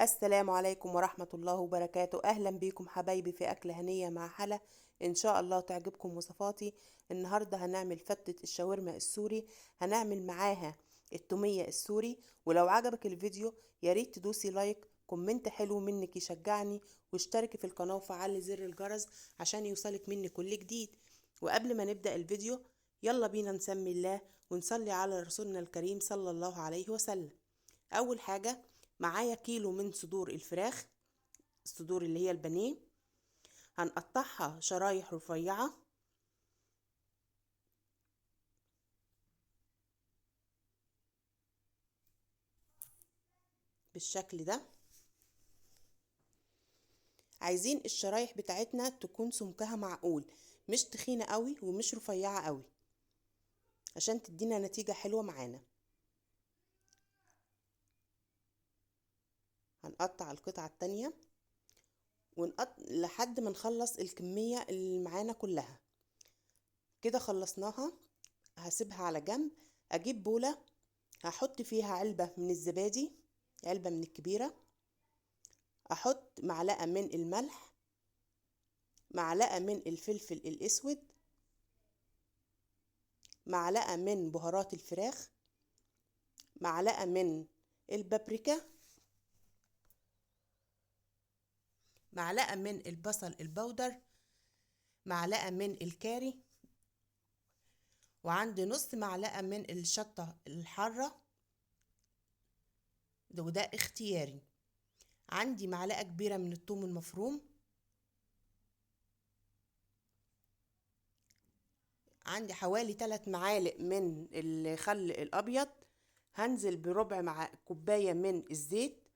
السلام عليكم ورحمة الله وبركاته. أهلا بيكم حبايبي في أكلة هنية مع حلا. إن شاء الله تعجبكم وصفاتي. النهاردة هنعمل فتة الشاورما السوري، هنعمل معاها التومية السوري. ولو عجبك الفيديو ياريت تدوسي لايك، كومنت حلو منك يشجعني، واشتركي في القناة وفعلي زر الجرس عشان يوصلك مني كل جديد. وقبل ما نبدأ الفيديو يلا بينا نسمي الله ونصلي على رسولنا الكريم صلى الله عليه وسلم. اول حاجة معايا كيلو من صدور الفراخ، الصدور اللي هي البانيه، هنقطعها شرايح رفيعة بالشكل ده. عايزين الشرايح بتاعتنا تكون سمكها معقول، مش تخينة قوي ومش رفيعة قوي، عشان تدينا نتيجة حلوة معانا. هنقطع القطعة التانية لحد ما نخلص الكمية اللي معانا كلها. كده خلصناها، هسيبها على جنب. اجيب بولة هحط فيها علبة من الزبادي، علبة من الكبيرة، احط معلقة من الملح، معلقة من الفلفل الاسود، معلقة من بهارات الفراخ، معلقة من البابريكا، معلقة من البصل البودر، معلقة من الكاري، وعندي نص معلقة من الشطة الحارة، وده اختياري. عندي معلقة كبيرة من الثوم المفروم، عندي حوالي 3 معالق من الخل الأبيض، هنزل بربع كوباية من الزيت،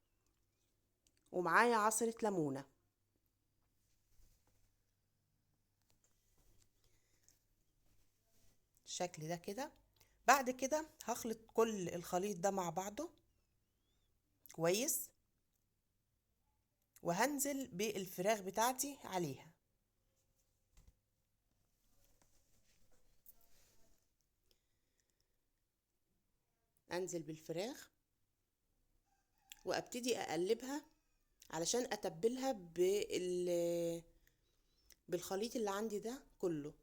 ومعايا عصرة ليمونة. الشكل ده كده. بعد كده هخلط كل الخليط ده مع بعضه كويس، وهنزل بالفراخ بتاعتي عليها. انزل بالفراخ وابتدي اقلبها علشان اتبلها بالخليط اللي عندي ده كله،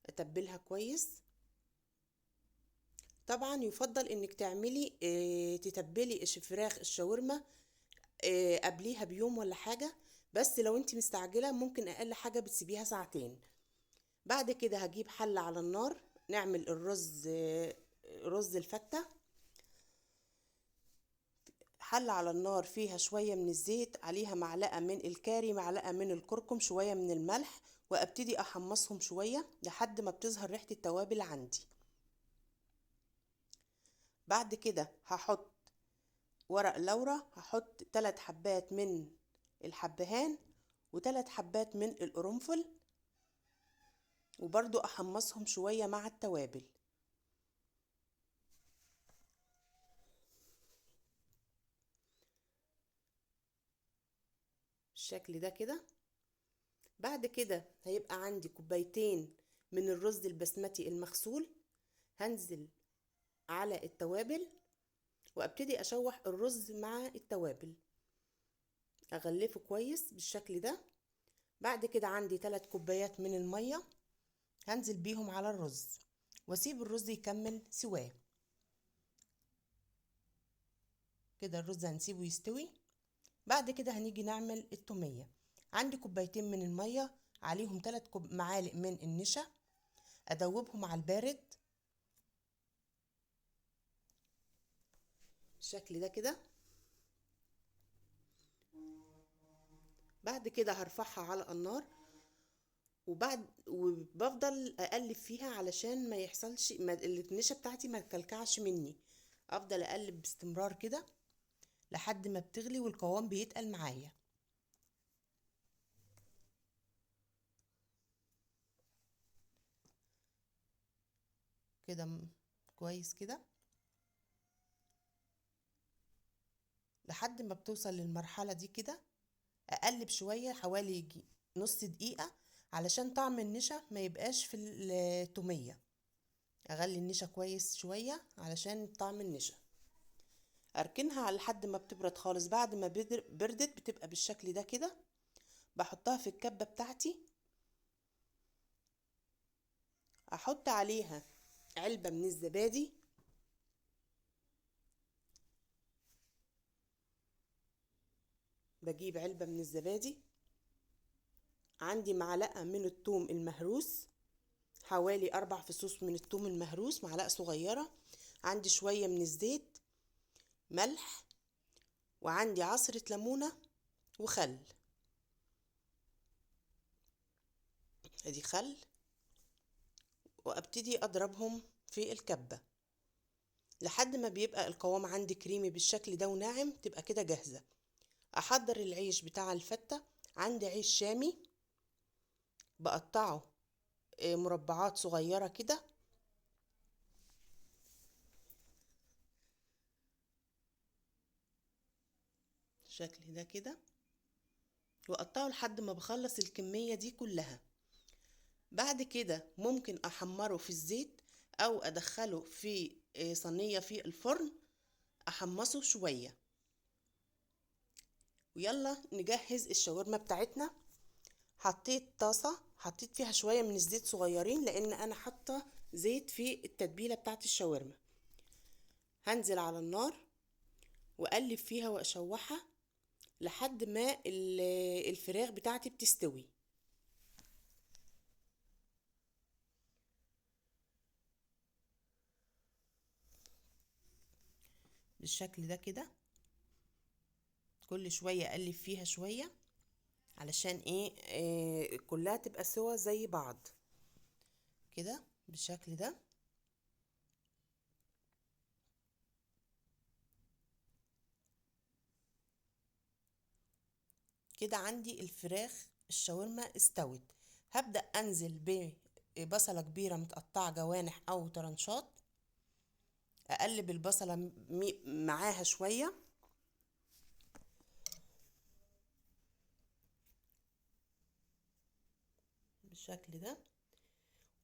اتبلها كويس. طبعا يفضل انك تعملي تتبلي فراخ الشاورما قبليها بيوم ولا حاجة، بس لو انت مستعجلة ممكن اقل حاجة بتسيبيها ساعتين. بعد كده هجيب حلة على النار، نعمل الرز، رز الفتة. حلة على النار فيها شوية من الزيت، عليها معلقة من الكاري، معلقة من الكركم، شوية من الملح، وابتدي احمصهم شوية لحد ما بتظهر ريحة التوابل عندي. بعد كده هحط ورق لورا، هحط 3 حبات من الحبهان و3 حبات من القرنفل، وبرضو احمصهم شوية مع التوابل. بالشكل ده كده. بعد كده هيبقى عندي كوبايتين من الرز البسمتي المغسول، هنزل على التوابل وابتدي اشوح الرز مع التوابل، اغلفه كويس بالشكل ده. بعد كده عندي 3 كوبايات من المية، هنزل بيهم على الرز واسيب الرز يكمل سواه. كده الرز هنسيبه يستوي. بعد كده هنيجي نعمل التومية. عندي كوبايتين من المية، عليهم 3 معالق من النشا، ادوبهم على البارد بالشكل ده كده. بعد كده هرفعها على النار، وبفضل اقلب فيها علشان ما يحصلش النشا بتاعتي ما تكلكعش مني. افضل اقلب باستمرار كده لحد ما بتغلي والقوام بيتقل معايا كده. كويس كده لحد ما بتوصل للمرحلة دي كده. اقلب شوية حوالي يجي نص دقيقة علشان طعم النشا ما يبقاش في التومية. اغلي النشا كويس شوية علشان طعم النشا. اركنها على لحد ما بتبرد خالص. بعد ما بردت بتبقى بالشكل ده كده. بحطها في الكبة بتاعتي، احط عليها علبة من الزبادي، بجيب علبة من الزبادي، عندي معلقة من الثوم المهروس، حوالي 4 فصوص من الثوم المهروس، معلقة صغيرة، عندي شوية من الزيت، ملح، وعندي عصرة ليمونة وخل. ادي خل، وابتدي اضربهم في الكبة لحد ما بيبقى القوام عندي كريمي بالشكل ده وناعم، تبقى كده جاهزة. احضر العيش بتاع الفتة. عندي عيش شامي بقطعه مربعات صغيرة كده، بالشكل ده كده، واقطعه لحد ما بخلص الكمية دي كلها. بعد كده ممكن احمره في الزيت او ادخله في صينية في الفرن احمصه شوية. ويلا نجهز الشاورما بتاعتنا. حطيت طاسة، حطيت فيها شوية من الزيت صغيرين لان انا حاطة زيت في التتبيلة بتاعت الشاورما. هنزل على النار واقلب فيها واشوحها لحد ما الفراخ بتاعتي بتستوي بالشكل ده كده. كل شوية اقلب فيها شوية علشان إيه كلها تبقى سوا زي بعض كده بالشكل ده. كده عندي الفراخ الشاورما استوت. هبدأ انزل ببصلة كبيرة متقطعة جوانح او طرنشات، اقلب البصلة معاها شوية، بالشكل ده.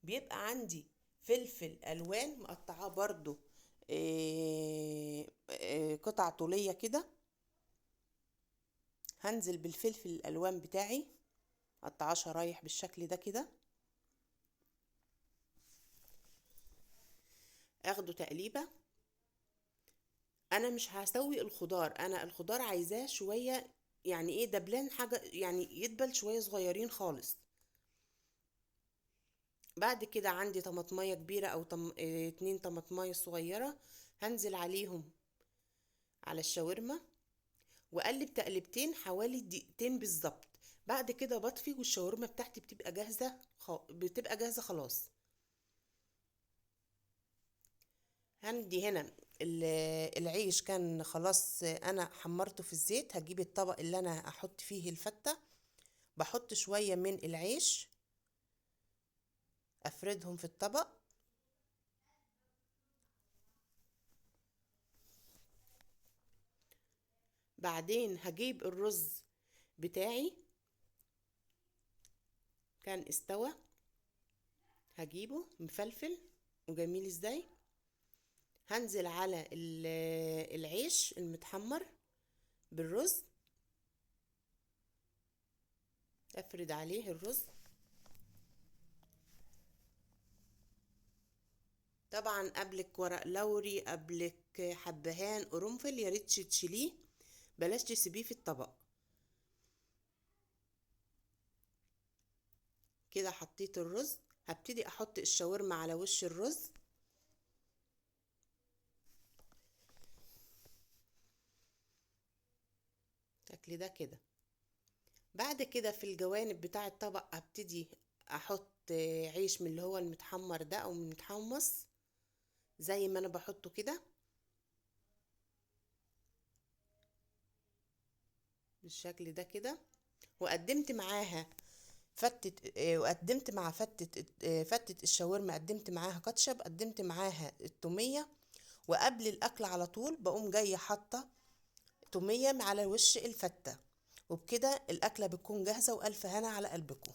بيبقى عندي فلفل الوان مقطعاه برضو قطع طولية كده. هنزل بالفلفل الالوان بتاعي قطعاه شرايح بالشكل ده كده، اخده تقليبة. انا مش هسوي الخضار، انا الخضار عايزاه شوية يعني ايه دبلان، حاجة يعني يدبل شوية صغيرين خالص. بعد كده عندي طماطمية كبيرة او 2 طماطمية صغيرة، هنزل عليهم على الشاورما واقلب تقلبتين حوالي دقيقتين بالظبط. بعد كده بطفي والشاورما بتاعتي بتبقى جاهزة بتبقى جاهزة خلاص. عندي هنا العيش كان خلاص انا حمرته في الزيت. هجيب الطبق اللي انا احط فيه الفتة، بحط شوية من العيش افردهم في الطبق. بعدين هجيب الرز بتاعي كان استوى، هجيبه مفلفل وجميل ازاي. هنزل على العيش المتحمر بالرز، افرد عليه الرز. طبعا قبلك ورق لوري، قبلك حبهان قرنفل، يا ريت تشيليه، بلاش تسيبيه في الطبق. كده حطيت الرز، هبتدي احط الشاورما على وش الرز بالشكل ده كده. بعد كده في الجوانب بتاع الطبق هبتدي احط عيش من اللي هو المتحمر ده او المتحمص زي ما انا بحطه كده بالشكل ده كده. وقدمت معاها وقدمت مع فتة الشاورما، قدمت معاها كاتشب، قدمت معاها التومية. وقبل الأكل على طول بقوم جاية حاطة تومية على وش الفتة. وبكده الأكلة بتكون جاهزة، وألف هنا على قلبكم.